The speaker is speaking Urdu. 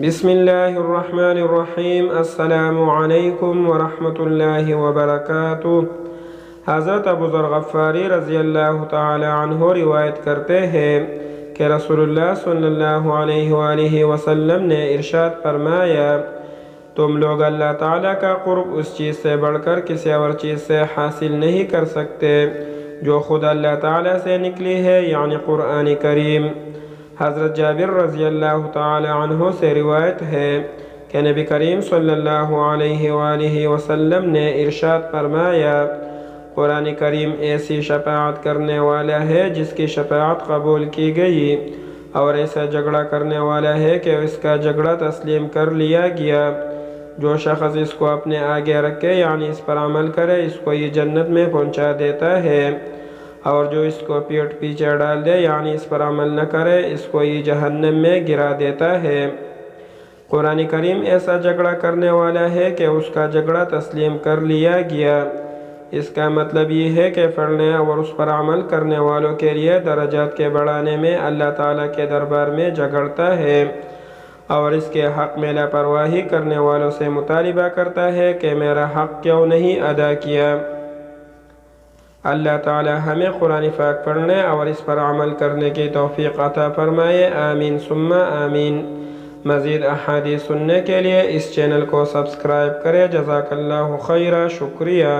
بسم اللہ الرحمن الرحیم۔ السلام علیکم ورحمۃ اللہ وبرکاتہ۔ حضرت ابو ذر غفاری رضی اللہ تعالی عنہ روایت کرتے ہیں کہ رسول اللہ صلی اللہ علیہ وآلہ وسلم نے ارشاد فرمایا، تم لوگ اللہ تعالیٰ کا قرب اس چیز سے بڑھ کر کسی اور چیز سے حاصل نہیں کر سکتے جو خود اللہ تعالیٰ سے نکلی ہے، یعنی قرآن کریم۔ حضرت جابر رضی اللہ تعالی عنہ سے روایت ہے کہ نبی کریم صلی اللہ علیہ وآلہ وسلم نے ارشاد فرمایا، قرآن کریم ایسی شفاعت کرنے والا ہے جس کی شفاعت قبول کی گئی، اور ایسا جھگڑا کرنے والا ہے کہ اس کا جھگڑا تسلیم کر لیا گیا۔ جو شخص اس کو اپنے آگے رکھے، یعنی اس پر عمل کرے، اس کو یہ جنت میں پہنچا دیتا ہے، اور جو اس کو پیٹ پیچھے ڈال دے، یعنی اس پر عمل نہ کرے، اس کو یہ جہنم میں گرا دیتا ہے۔ قرآن کریم ایسا جھگڑا کرنے والا ہے کہ اس کا جھگڑا تسلیم کر لیا گیا۔ اس کا مطلب یہ ہے کہ پڑھنے اور اس پر عمل کرنے والوں کے لیے درجات کے بڑھانے میں اللہ تعالیٰ کے دربار میں جھگڑتا ہے، اور اس کے حق میں لاپرواہی کرنے والوں سے مطالبہ کرتا ہے کہ میرا حق کیوں نہیں ادا کیا۔ اللہ تعالی ہمیں قرآن پاک پڑھنے اور اس پر عمل کرنے کی توفیق عطا فرمائے، آمین ثم آمین۔ مزید احادیث سننے کے لیے اس چینل کو سبسکرائب کریں۔ جزاک اللہ خیرہ، شکریہ۔